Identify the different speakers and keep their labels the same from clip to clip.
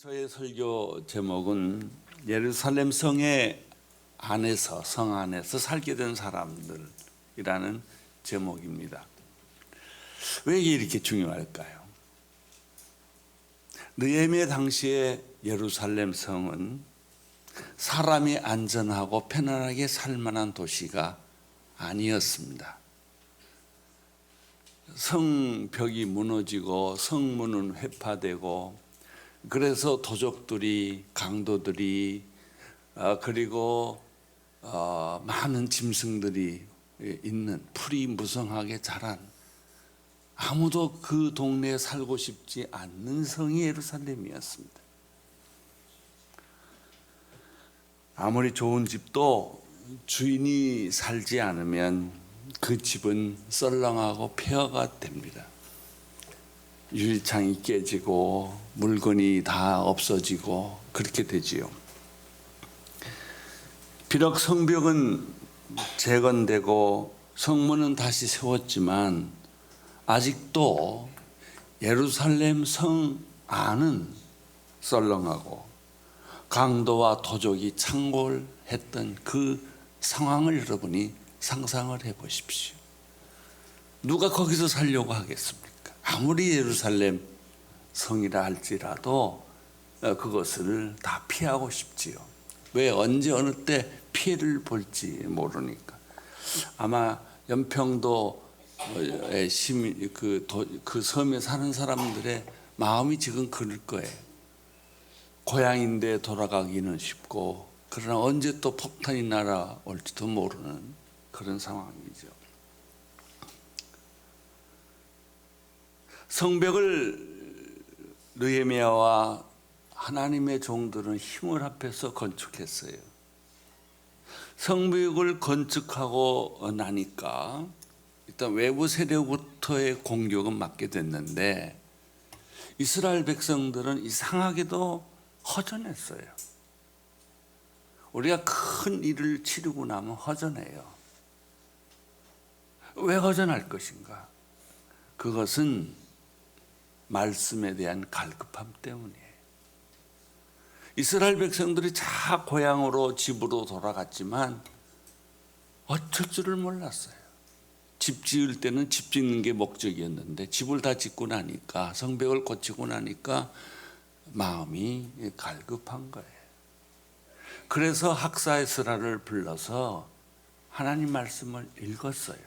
Speaker 1: 저의 설교 제목은 예루살렘 성의 안에서, 성 안에서 살게 된 사람들이라는 제목입니다. 왜 이렇게 중요할까요? 느헤미야 당시에 예루살렘 성은 사람이 안전하고 편안하게 살 만한 도시가 아니었습니다. 성벽이 무너지고 성문은 회파되고, 그래서 도적들이, 강도들이, 그리고 많은 짐승들이 있는, 풀이 무성하게 자란, 아무도 그 동네에 살고 싶지 않는 성이 예루살렘이었습니다. 아무리 좋은 집도 주인이 살지 않으면 그 집은 썰렁하고 폐허가 됩니다. 유리창이 깨지고 물건이 다 없어지고 그렇게 되지요. 비록 성벽은 재건되고 성문은 다시 세웠지만 아직도 예루살렘 성 안은 썰렁하고 강도와 도적이 창궐했던 그 상황을 여러분이 상상을 해보십시오. 누가 거기서 살려고 하겠습니까? 아무리 예루살렘 성이라 할지라도 그것을 다 피하고 싶지요. 왜? 언제 어느 때 피해를 볼지 모르니까. 아마 연평도의 시민, 그 섬에 사는 사람들의 마음이 지금 그럴 거예요. 고향인데 돌아가기는 쉽고, 그러나 언제 또 폭탄이 날아올지도 모르는 그런 상황이죠. 성벽을 느헤미야와 하나님의 종들은 힘을 합해서 건축했어요. 성벽을 건축하고 나니까 일단 외부 세력부터의 공격은 막게 됐는데, 이스라엘 백성들은 이상하게도 허전했어요. 우리가 큰 일을 치르고 나면 허전해요. 왜 허전할 것인가? 그것은 말씀에 대한 갈급함 때문이에요. 이스라엘 백성들이 다 고향으로, 집으로 돌아갔지만 어쩔 줄을 몰랐어요. 집 지을 때는 집 짓는 게 목적이었는데 집을 다 짓고 나니까, 성벽을 고치고 나니까 마음이 갈급한 거예요. 그래서 학사에스라를 불러서 하나님 말씀을 읽었어요.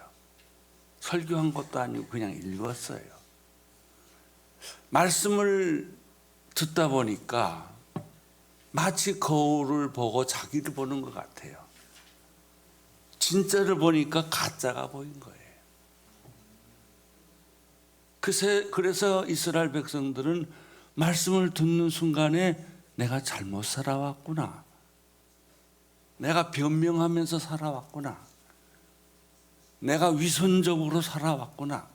Speaker 1: 설교한 것도 아니고 그냥 읽었어요. 말씀을 듣다 보니까 마치 거울을 보고 자기를 보는 것 같아요. 진짜를 보니까 가짜가 보인 거예요. 그래서 이스라엘 백성들은 말씀을 듣는 순간에 내가 잘못 살아왔구나, 내가 변명하면서 살아왔구나, 내가 위선적으로 살아왔구나,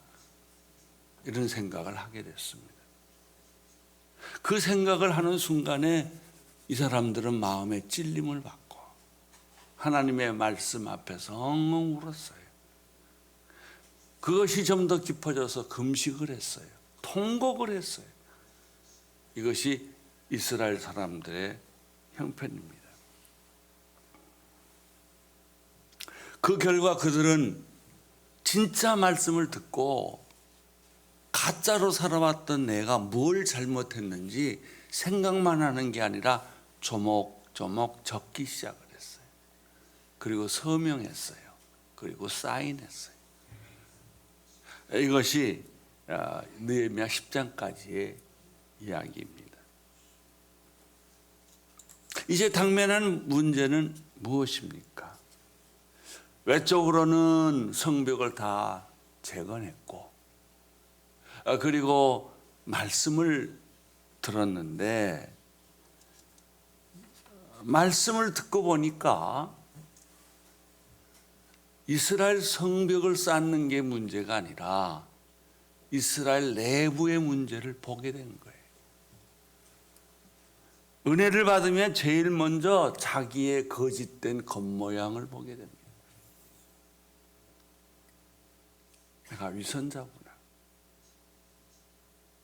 Speaker 1: 이런 생각을 하게 됐습니다. 그 생각을 하는 순간에 이 사람들은 마음에 찔림을 받고 하나님의 말씀 앞에서 엉엉 울었어요. 그것이 좀 더 깊어져서 금식을 했어요. 통곡을 했어요. 이것이 이스라엘 사람들의 형편입니다. 그 결과 그들은 진짜 말씀을 듣고 가짜로 살아왔던 내가 뭘 잘못했는지 생각만 하는 게 아니라 조목조목 적기 시작을 했어요. 그리고 서명했어요. 그리고 사인했어요. 이것이 느헤미야 10장까지의 이야기입니다. 이제 당면한 문제는 무엇입니까? 외적으로는 성벽을 다 재건했고, 그리고 말씀을 들었는데, 말씀을 듣고 보니까 이스라엘 성벽을 쌓는 게 문제가 아니라 이스라엘 내부의 문제를 보게 된 거예요. 은혜를 받으면 제일 먼저 자기의 거짓된 겉모양을 보게 됩니다. 내가 위선자구나,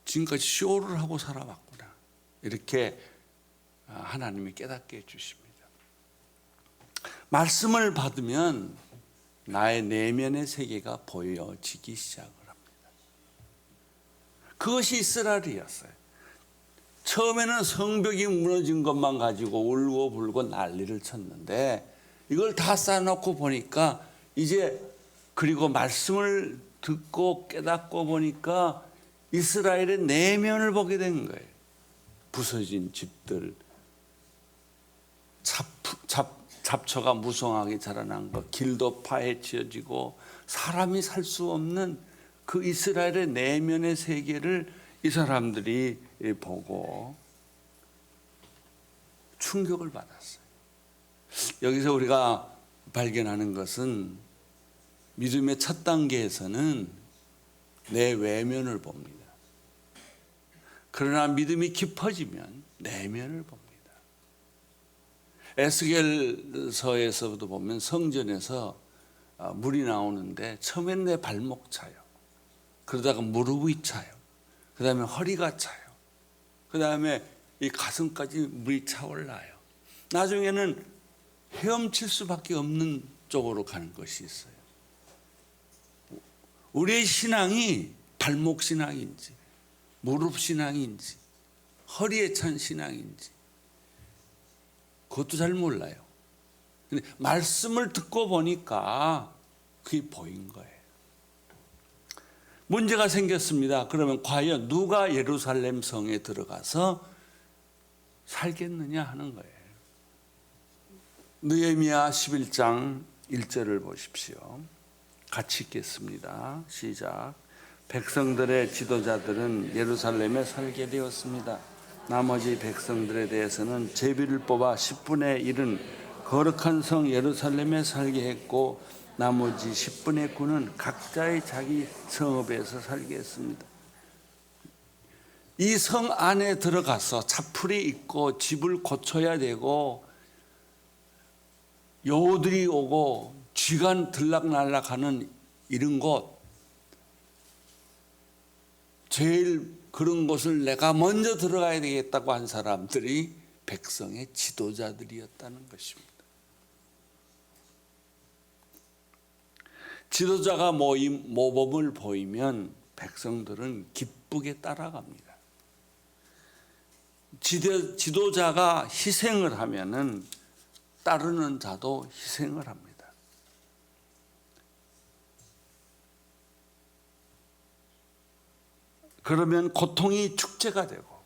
Speaker 1: 지금까지 쇼를 하고 살아왔구나, 이렇게 하나님이 깨닫게 해주십니다. 말씀을 받으면 나의 내면의 세계가 보여지기 시작을 합니다. 그것이 이스라엘이었어요. 처음에는 성벽이 무너진 것만 가지고 울고 불고 난리를 쳤는데 이걸 다 쌓아놓고 보니까 이제 그리고 말씀을 듣고 깨닫고 보니까 이스라엘의 내면을 보게 된 거예요. 부서진 집들, 잡초가 무성하게 자라난 것, 길도 파헤쳐지고 사람이 살 수 없는 그 이스라엘의 내면의 세계를 이 사람들이 보고 충격을 받았어요. 여기서 우리가 발견하는 것은 믿음의 첫 단계에서는 내 외면을 봅니다. 그러나 믿음이 깊어지면 내면을 봅니다. 에스겔서에서도 보면 성전에서 물이 나오는데 처음에는 내 발목 차요. 그러다가 무릎이 차요. 그 다음에 허리가 차요. 그 다음에 이 가슴까지 물이 차올라요. 나중에는 헤엄칠 수밖에 없는 쪽으로 가는 것이 있어요. 우리의 신앙이 발목 신앙인지 무릎 신앙인지 허리에 찬 신앙인지 그것도 잘 몰라요. 근데 말씀을 듣고 보니까 그게 보인 거예요. 문제가 생겼습니다. 그러면 과연 누가 예루살렘 성에 들어가서 살겠느냐 하는 거예요. 느헤미야 11장 1절을 보십시오. 같이 읽겠습니다. 시작. 백성들의 지도자들은 예루살렘에 살게 되었습니다. 나머지 백성들에 대해서는 제비를 뽑아 10분의 1은 거룩한 성 예루살렘에 살게 했고 나머지 10분의 9는 각자의 자기 성읍에서 살게 했습니다. 이 성 안에 들어가서 차풀이 있고 집을 고쳐야 되고 여우들이 오고 쥐가 들락날락하는 이런 곳, 제일 그런 곳을 내가 먼저 들어가야 되겠다고 한 사람들이 백성의 지도자들이었다는 것입니다. 지도자가 모범을 보이면 백성들은 기쁘게 따라갑니다. 지도자가 희생을 하면은 따르는 자도 희생을 합니다. 그러면 고통이 축제가 되고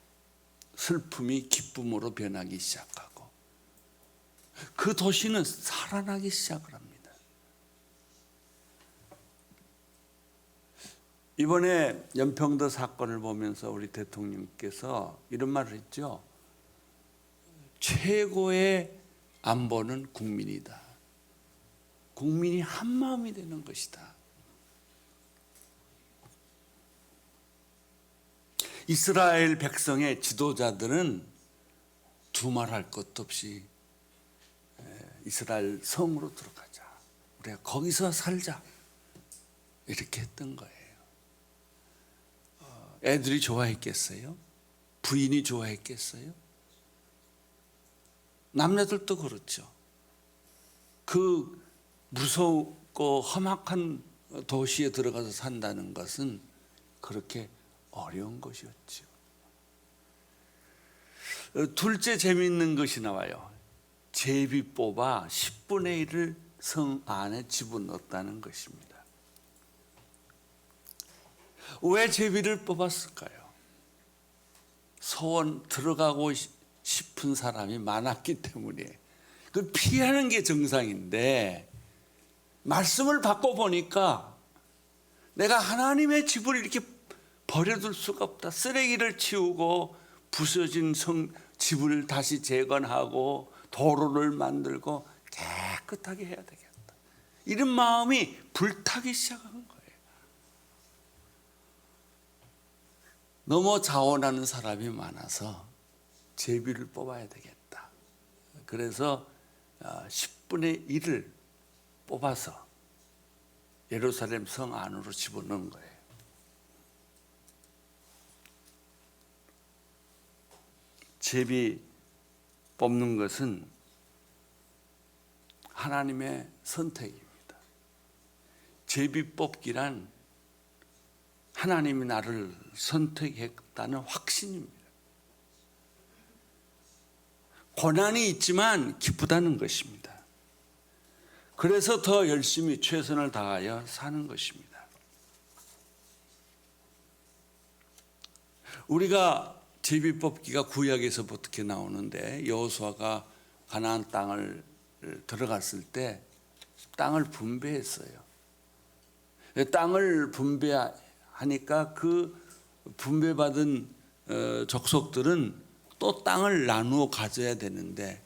Speaker 1: 슬픔이 기쁨으로 변하기 시작하고 그 도시는 살아나기 시작을 합니다. 이번에 연평도 사건을 보면서 우리 대통령께서 이런 말을 했죠. 최고의 안보는 국민이다. 국민이 한 마음이 되는 것이다. 이스라엘 백성의 지도자들은 두말할 것도 없이 이스라엘 성으로 들어가자. 우리가 거기서 살자. 이렇게 했던 거예요. 애들이 좋아했겠어요? 부인이 좋아했겠어요? 남녀들도 그렇죠. 그 무섭고 험악한 도시에 들어가서 산다는 것은 그렇게 어려운 것이었죠. 둘째 재미있는 것이 나와요. 제비 뽑아 10분의 1을 성 안에 집어넣었다는 것입니다. 왜 제비를 뽑았을까요? 소원 들어가고 싶은 사람이 많았기 때문에 그 피하는 게 정상인데 말씀을 받고 보니까 내가 하나님의 집을 이렇게 버려둘 수가 없다. 쓰레기를 치우고 부서진 집을 다시 재건하고 도로를 만들고 깨끗하게 해야 되겠다. 이런 마음이 불타기 시작한 거예요. 너무 자원하는 사람이 많아서 제비를 뽑아야 되겠다. 그래서 10분의 1을 뽑아서 예루살렘 성 안으로 집어넣은 거예요. 제비 뽑는 것은 하나님의 선택입니다. 제비 뽑기란 하나님이 나를 선택했다는 확신입니다. 고난이 있지만 기쁘다는 것입니다. 그래서 더 열심히 최선을 다하여 사는 것입니다. 우리가 제비 뽑기가 구약에서 어떻게 나오는데, 여호수아가 가나안 땅을 들어갔을 때 땅을 분배했어요. 땅을 분배하니까 그 분배받은 족속들은 또 땅을 나누어 가져야 되는데,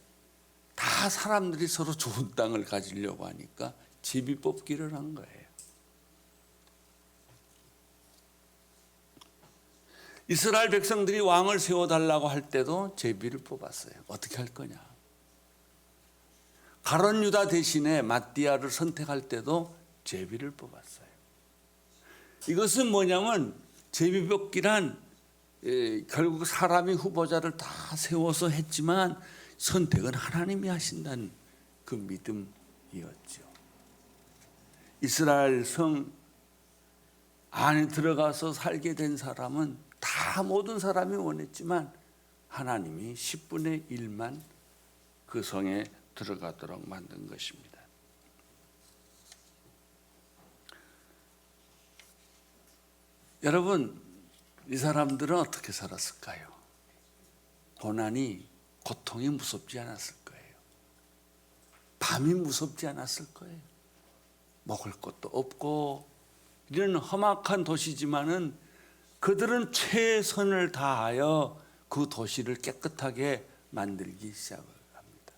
Speaker 1: 다 사람들이 서로 좋은 땅을 가지려고 하니까 제비 뽑기를 한 거예요. 이스라엘 백성들이 왕을 세워달라고 할 때도 제비를 뽑았어요. 어떻게 할 거냐. 가론 유다 대신에 마띠아를 선택할 때도 제비를 뽑았어요. 이것은 뭐냐면, 제비 뽑기란 결국 사람이 후보자를 다 세워서 했지만 선택은 하나님이 하신다는 그 믿음이었죠. 이스라엘 성 안에 들어가서 살게 된 사람은 다 모든 사람이 원했지만 하나님이 10분의 1만 그 성에 들어가도록 만든 것입니다. 여러분, 이 사람들은 어떻게 살았을까요? 고난이, 고통이 무섭지 않았을 거예요. 밤이 무섭지 않았을 거예요. 먹을 것도 없고 이런 험악한 도시지만은 그들은 최선을 다하여 그 도시를 깨끗하게 만들기 시작을 합니다.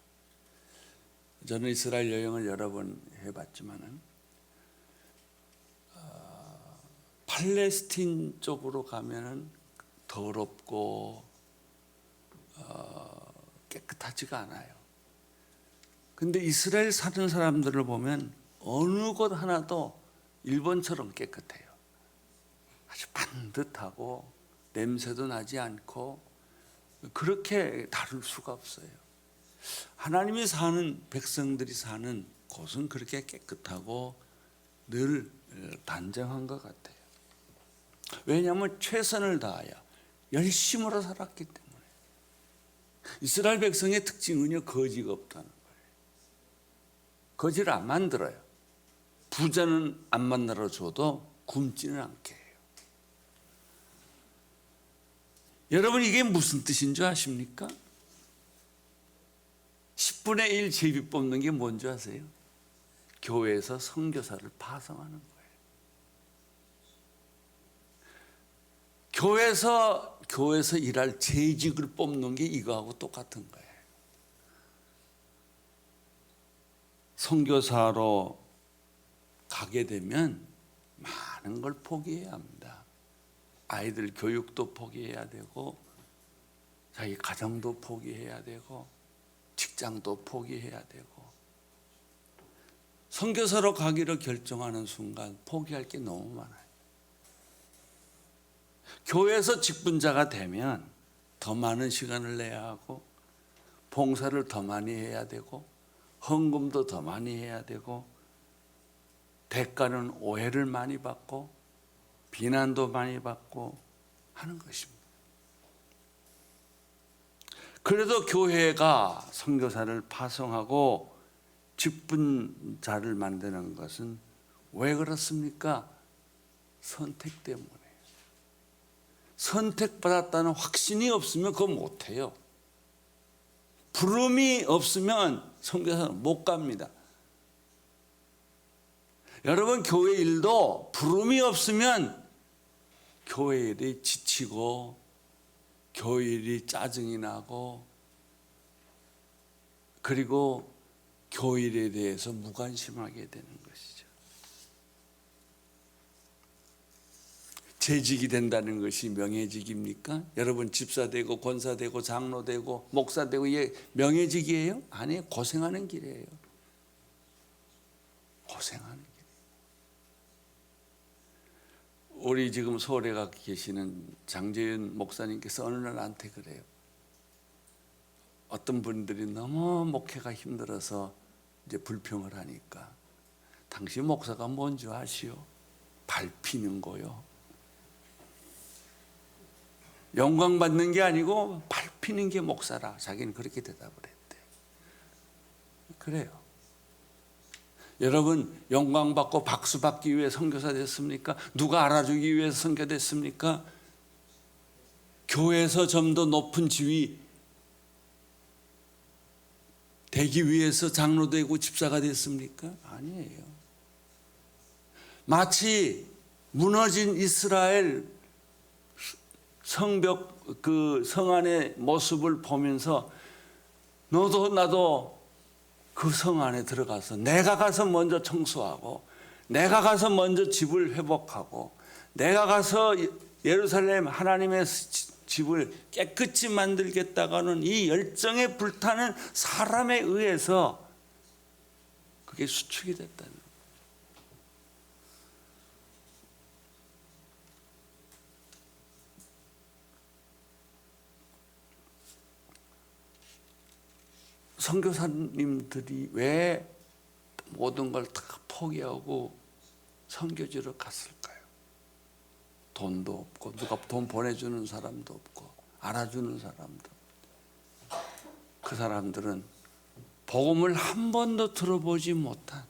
Speaker 1: 저는 이스라엘 여행을 여러 번 해봤지만은 팔레스틴 쪽으로 가면은 더럽고 깨끗하지가 않아요. 근데 이스라엘 사는 사람들을 보면 어느 곳 하나도 일본처럼 깨끗해요. 아주 반듯하고 냄새도 나지 않고 그렇게 다를 수가 없어요. 하나님이 사는, 백성들이 사는 곳은 그렇게 깨끗하고 늘 단정한 것 같아요. 왜냐하면 최선을 다하여 열심으로 살았기 때문에. 이스라엘 백성의 특징은요, 거지가 없다는 거예요. 거지를 안 만들어요. 부자는 안 만들어줘도 굶지는 않게 해요. 여러분, 이게 무슨 뜻인 줄 아십니까? 10분의 1 제비 뽑는 게 뭔지 아세요? 교회에서 선교사를 파송하는 거예요. 교회에서 일할 재직을 뽑는 게 이거하고 똑같은 거예요. 선교사로 가게 되면 많은 걸 포기해야 합니다. 아이들 교육도 포기해야 되고, 자기 가정도 포기해야 되고, 직장도 포기해야 되고. 선교사로 가기를 결정하는 순간 포기할 게 너무 많아요. 교회에서 직분자가 되면 더 많은 시간을 내야 하고, 봉사를 더 많이 해야 되고, 헌금도 더 많이 해야 되고, 대가는 오해를 많이 받고 비난도 많이 받고 하는 것입니다. 그래도 교회가 선교사를 파송하고 직분자를 만드는 것은 왜 그렇습니까? 선택 때문에. 선택받았다는 확신이 없으면 그거 못해요. 부름이 없으면 선교사는 못 갑니다. 여러분, 교회 일도 부름이 없으면 교회 일이 지치고, 교회 일이 짜증이 나고, 그리고 교회 일에 대해서 무관심하게 되는 것이죠. 재직이 된다는 것이 명예직입니까? 여러분, 집사 되고 권사 되고 장로 되고 목사 되고 이게 명예직이에요? 아니에요. 고생하는 길이에요. 고생하는 길. 우리 지금 서울에 가 계시는 장재윤 목사님께서 어느 날 나한테 그래요. 어떤 분들이 너무 목회가 힘들어서 이제 불평을 하니까 당신 목사가 뭔지 아시오? 밟히는 거요. 영광 받는 게 아니고 밟히는 게 목사라. 자기는 그렇게 대답을 했대. 그래요. 여러분 영광 받고 박수 받기 위해 선교사 됐습니까? 누가 알아주기 위해서 선교됐습니까? 교회에서 좀 더 높은 지위 되기 위해서 장로 되고 집사가 됐습니까? 아니에요. 마치 무너진 이스라엘 성벽 그 성 안의 모습을 보면서 너도 나도 그 성 안에 들어가서 내가 가서 먼저 청소하고 내가 가서 먼저 집을 회복하고 내가 가서 예루살렘 하나님의 집을 깨끗이 만들겠다가는 이 열정에 불타는 사람에 의해서 그게 수축이 됐다는 거예요. 선교사님들이 왜 모든 걸 다 포기하고 선교지로 갔을까요? 돈도 없고 누가 돈 보내주는 사람도 없고 알아주는 사람도 없고. 그 사람들은 복음을 한 번도 들어보지 못한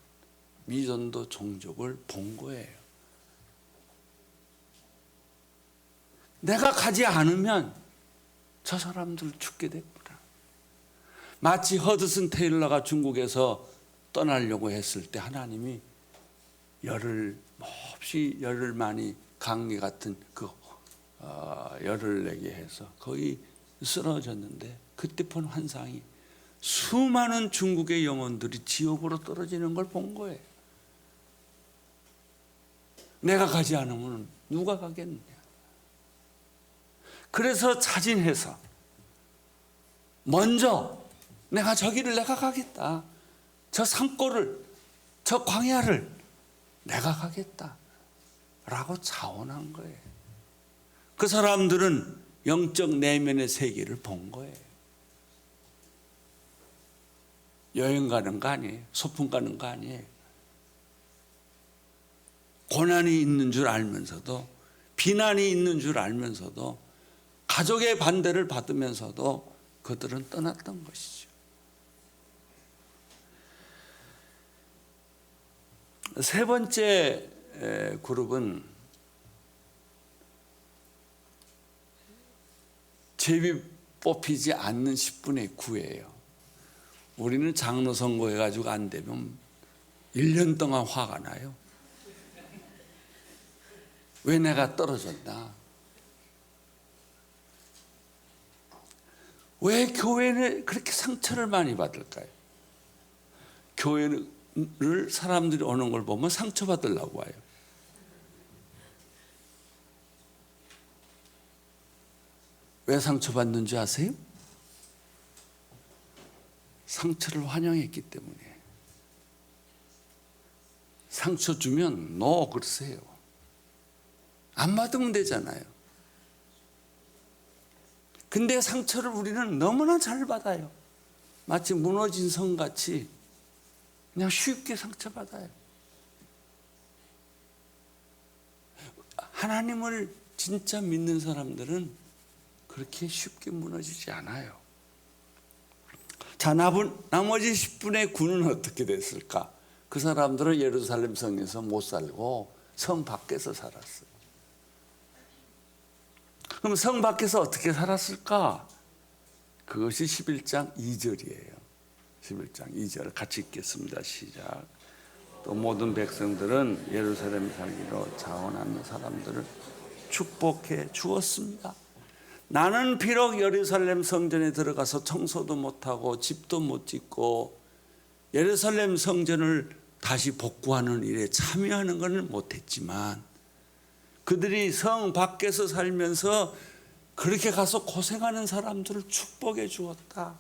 Speaker 1: 미전도 종족을 본 거예요. 내가 가지 않으면 저 사람들 죽게 됐구나. 마치 허드슨 테일러가 중국에서 떠나려고 했을 때 하나님이 열을 몹시 열을 많이 강리 같은 그 열을 내게 해서 거의 쓰러졌는데 그때 본 환상이 수많은 중국의 영혼들이 지옥으로 떨어지는 걸 본 거예요. 내가 가지 않으면 누가 가겠느냐. 그래서 자진해서 먼저 내가 저기를 내가 가겠다. 저 산골을 저 광야를 내가 가겠다 라고 자원한 거예요. 그 사람들은 영적 내면의 세계를 본 거예요. 여행 가는 거 아니에요. 소풍 가는 거 아니에요. 고난이 있는 줄 알면서도 비난이 있는 줄 알면서도 가족의 반대를 받으면서도 그들은 떠났던 것이죠. 세 번째 그룹은 제비 뽑히지 않는 10분의 9예요. 우리는 장로 선거해가지고 안 되면 1년 동안 화가 나요. 왜 내가 떨어졌나? 왜 교회는 그렇게 상처를 많이 받을까요? 교회를 사람들이 오는 걸 보면 상처받으려고 와요. 왜 상처받는 줄 아세요? 상처를 환영했기 때문에. 상처 주면 노 그러세요. 안 받으면 되잖아요. 근데 상처를 우리는 너무나 잘 받아요. 마치 무너진 성같이 그냥 쉽게 상처받아요. 하나님을 진짜 믿는 사람들은 그렇게 쉽게 무너지지 않아요. 자, 나머지 10분의 9는 어떻게 됐을까? 그 사람들은 예루살렘 성에서 못 살고 성 밖에서 살았어요. 그럼 성 밖에서 어떻게 살았을까? 그것이 11장 2절이에요. 11장 2절 같이 읽겠습니다. 시작. 또 모든 백성들은 예루살렘 살기로 자원하는 사람들을 축복해 주었습니다. 나는 비록 예루살렘 성전에 들어가서 청소도 못하고 집도 못 짓고 예루살렘 성전을 다시 복구하는 일에 참여하는 것은 못했지만 그들이 성 밖에서 살면서 그렇게 가서 고생하는 사람들을 축복해 주었다.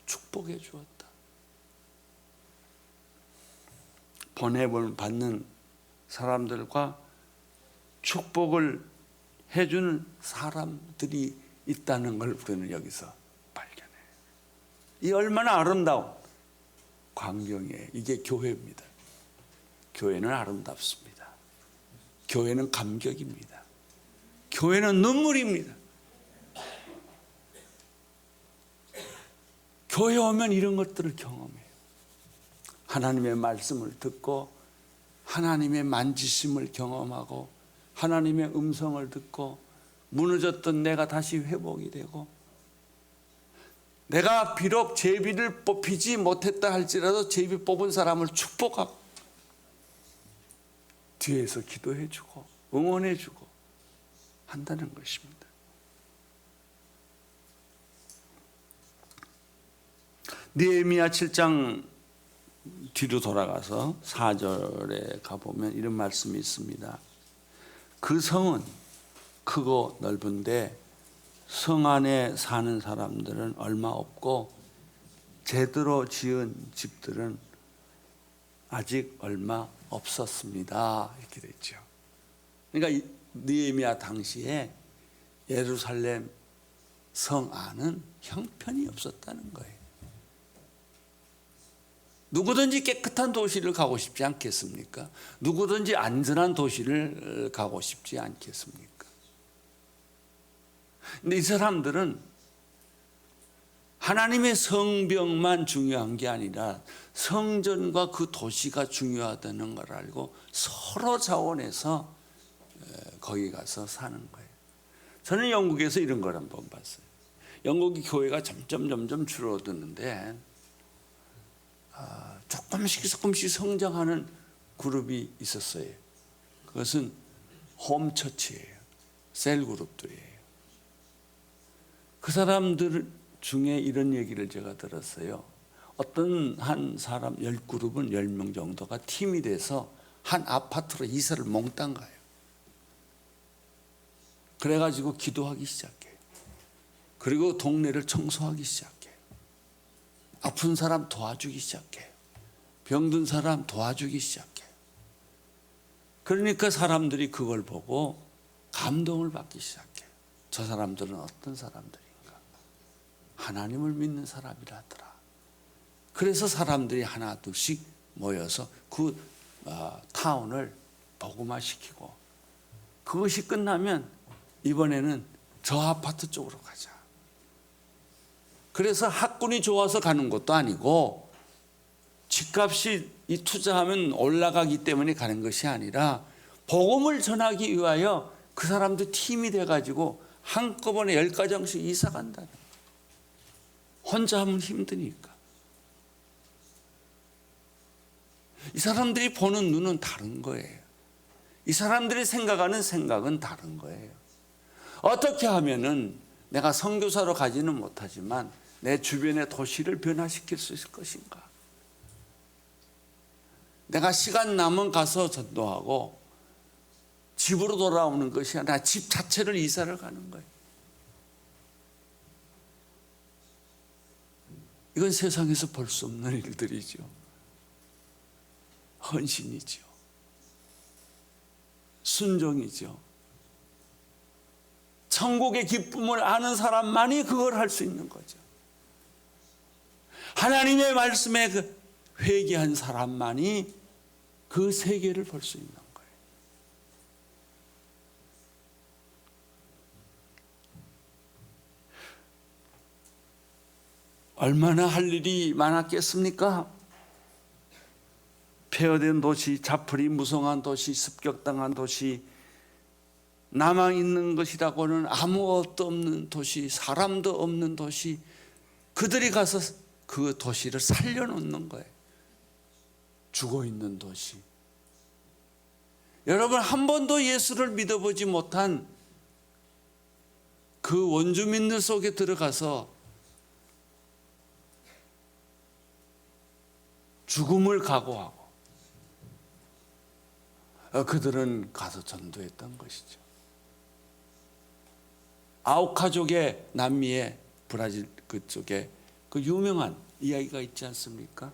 Speaker 1: 축복해 주었다. 보냄을 받는 사람들과 축복을 해주는 사람들이 있다는 걸 우리는 여기서 발견해요. 이 얼마나 아름다운 광경이에요. 이게 교회입니다. 교회는 아름답습니다. 교회는 감격입니다. 교회는 눈물입니다. 교회 오면 이런 것들을 경험해요. 하나님의 말씀을 듣고 하나님의 만지심을 경험하고 하나님의 음성을 듣고 무너졌던 내가 다시 회복이 되고, 내가 비록 제비를 뽑히지 못했다 할지라도 제비 뽑은 사람을 축복하고 뒤에서 기도해주고 응원해주고 한다는 것입니다. 느헤미야 7장 뒤로 돌아가서 4절에 가보면 이런 말씀이 있습니다. 그 성은 크고 넓은데 성 안에 사는 사람들은 얼마 없고 제대로 지은 집들은 아직 얼마 없었습니다. 이렇게 됐죠. 그러니까 느헤미야 당시에 예루살렘 성 안은 형편이 없었다는 거예요. 누구든지 깨끗한 도시를 가고 싶지 않겠습니까? 누구든지 안전한 도시를 가고 싶지 않겠습니까? 근데 이 사람들은 하나님의 성벽만 중요한 게 아니라 성전과 그 도시가 중요하다는 걸 알고 서로 자원해서 거기 가서 사는 거예요. 저는 영국에서 이런 걸 한번 봤어요. 영국이 교회가 점점 줄어드는데 조금씩 성장하는 그룹이 있었어요. 그것은 홈처치예요. 셀 그룹들이에요. 그 사람들 중에 이런 얘기를 제가 들었어요. 어떤 한 사람 10그룹은 10명 정도가 팀이 돼서 한 아파트로 이사를 몽땅 가요. 그래가지고 기도하기 시작해요. 그리고 동네를 청소하기 시작해요. 아픈 사람 도와주기 시작해요. 병든 사람 도와주기 시작해요. 그러니까 사람들이 그걸 보고 감동을 받기 시작해요. 저 사람들은 어떤 사람들인가? 하나님을 믿는 사람이라더라. 그래서 사람들이 하나 둘씩 모여서 그 타운을 복음화시키고, 그것이 끝나면 이번에는 저 아파트 쪽으로 가자. 그래서 학군이 좋아서 가는 것도 아니고 집값이 이 투자하면 올라가기 때문에 가는 것이 아니라 복음을 전하기 위하여 그 사람들 팀이 돼가지고 한꺼번에 10가정씩 이사 간다는 거예요. 혼자 하면 힘드니까. 이 사람들이 보는 눈은 다른 거예요. 이 사람들이 생각하는 생각은 다른 거예요. 어떻게 하면은 내가 선교사로 가지는 못하지만 내 주변의 도시를 변화시킬 수 있을 것인가? 내가 시간 남은 가서 전도하고 집으로 돌아오는 것이 아니라 집 자체를 이사를 가는 거예요. 이건 세상에서 볼 수 없는 일들이죠. 헌신이죠. 순종이죠. 천국의 기쁨을 아는 사람만이 그걸 할 수 있는 거죠. 하나님의 말씀에 회개한 사람만이 그 세계를 볼 수 있는 거예요. 얼마나 할 일이 많았겠습니까? 폐허된 도시, 자풀이 무성한 도시, 습격당한 도시, 남아있는 것이라고는 아무것도 없는 도시, 사람도 없는 도시, 그들이 가서 그 도시를 살려놓는 거예요. 죽어있는 도시. 여러분, 한 번도 예수를 믿어보지 못한 그 원주민들 속에 들어가서 죽음을 각오하고 그들은 가서 전도했던 것이죠. 아우카족의 남미의 브라질 그쪽에 그 유명한 이야기가 있지 않습니까?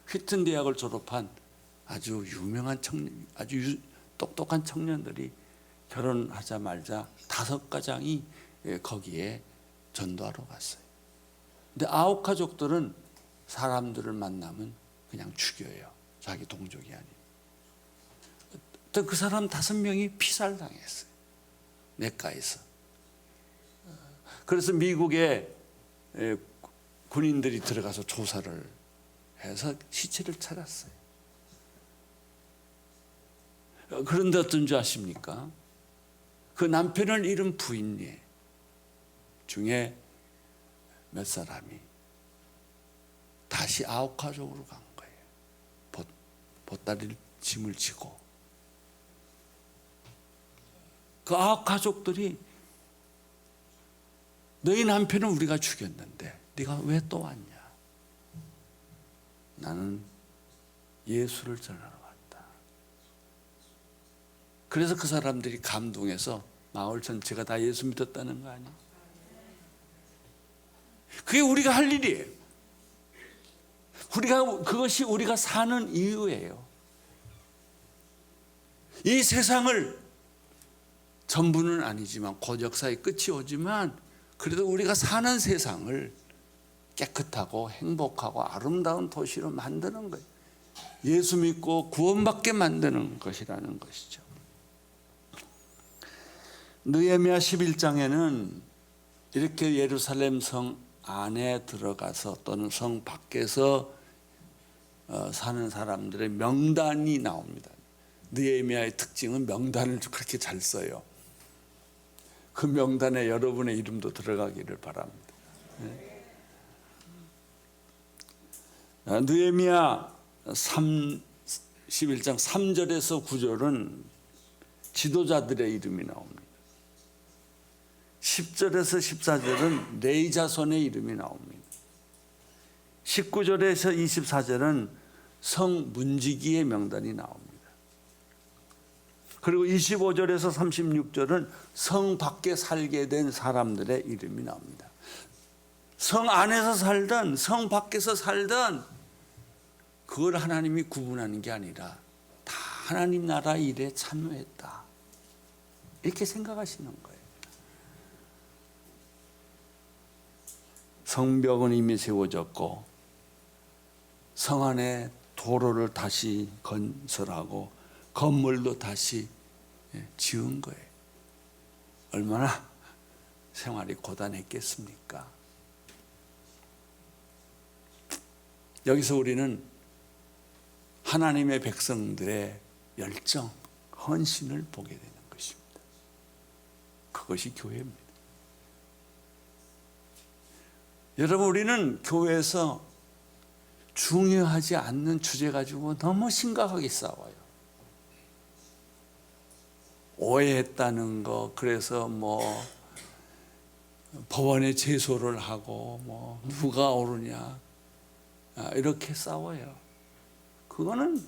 Speaker 1: 휘튼 대학을 졸업한 아주 유명한 청년, 아주 똑똑한 청년들이 결혼하자마자 5가장이 거기에 전도하러 갔어요. 근데 아홉 가족들은 사람들을 만나면 그냥 죽여요. 자기 동족이 아닌. 또 그 사람 5명이 피살당했어요. 내과에서. 그래서 미국에 군인들이 들어가서 조사를 해서 시체를 찾았어요. 그런데 어떤 줄 아십니까? 그 남편을 잃은 부인 중에 몇 사람이 다시 아홉 가족으로 간 거예요. 보따리를 짐을 지고. 그 아홉 가족들이 너희 남편은 우리가 죽였는데 네가 왜 또 왔냐? 나는 예수를 전하러 왔다. 그래서 그 사람들이 감동해서 마을 전체가 다 예수 믿었다는 거 아니에요? 그게 우리가 할 일이에요. 그것이 우리가 사는 이유예요. 이 세상을 전부는 아니지만 곧 역사의 끝이 오지만 그래도 우리가 사는 세상을 깨끗하고 행복하고 아름다운 도시로 만드는 거예요. 예수 믿고 구원받게 만드는 것이라는 것이죠. 느헤미야 11장에는 이렇게 예루살렘 성 안에 들어가서 또는 성 밖에서 사는 사람들의 명단이 나옵니다. 느헤미야의 특징은 명단을 그렇게 잘 써요. 그 명단에 여러분의 이름도 들어가기를 바랍니다. 느헤미야 11장 3절에서 9절은 지도자들의 이름이 나옵니다. 10절에서 14절은 레위 자손의 이름이 나옵니다. 19절에서 24절은 성 문지기의 명단이 나옵니다. 그리고 25절에서 36절은 성 밖에 살게 된 사람들의 이름이 나옵니다. 성 안에서 살든 성 밖에서 살든 그걸 하나님이 구분하는 게 아니라 다 하나님 나라 일에 참여했다. 이렇게 생각하시는 거예요. 성벽은 이미 세워졌고 성 안에 도로를 다시 건설하고 건물도 다시 지은 거예요. 얼마나 생활이 고단했겠습니까? 여기서 우리는 하나님의 백성들의 열정, 헌신을 보게 되는 것입니다. 그것이 교회입니다. 여러분, 우리는 교회에서 중요하지 않는 주제 가지고 너무 심각하게 싸워요. 오해했다는 거, 그래서 법원에 제소를 하고 누가 옳으냐 이렇게 싸워요. 그거는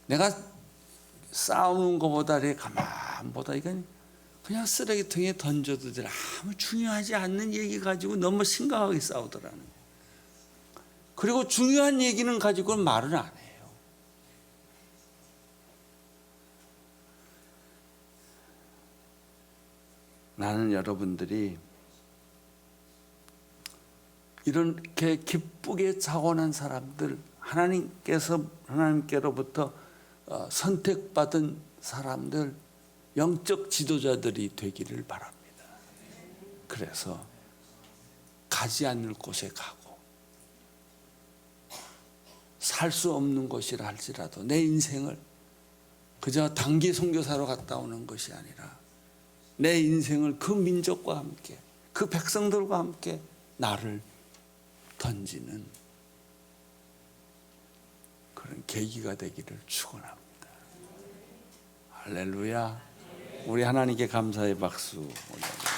Speaker 1: 내가 싸우는 것보다 가만보다 이건 그냥 쓰레기통에 던져도 될 아무 중요하지 않는 얘기 가지고 너무 심각하게 싸우더라는 거예요. 그리고 중요한 얘기는 가지고는 말을 안 해요. 나는 여러분들이 이렇게 기쁘게 자원한 사람들, 하나님께로부터 선택받은 사람들, 영적 지도자들이 되기를 바랍니다. 그래서 가지 않을 곳에 가고 살 수 없는 곳이라 할지라도 내 인생을 그저 단기 선교사로 갔다 오는 것이 아니라 내 인생을 그 민족과 함께 그 백성들과 함께 나를 던지는 그런 계기가 되기를 축원합니다. 할렐루야. 우리 하나님께 감사의 박수 올려드립니다.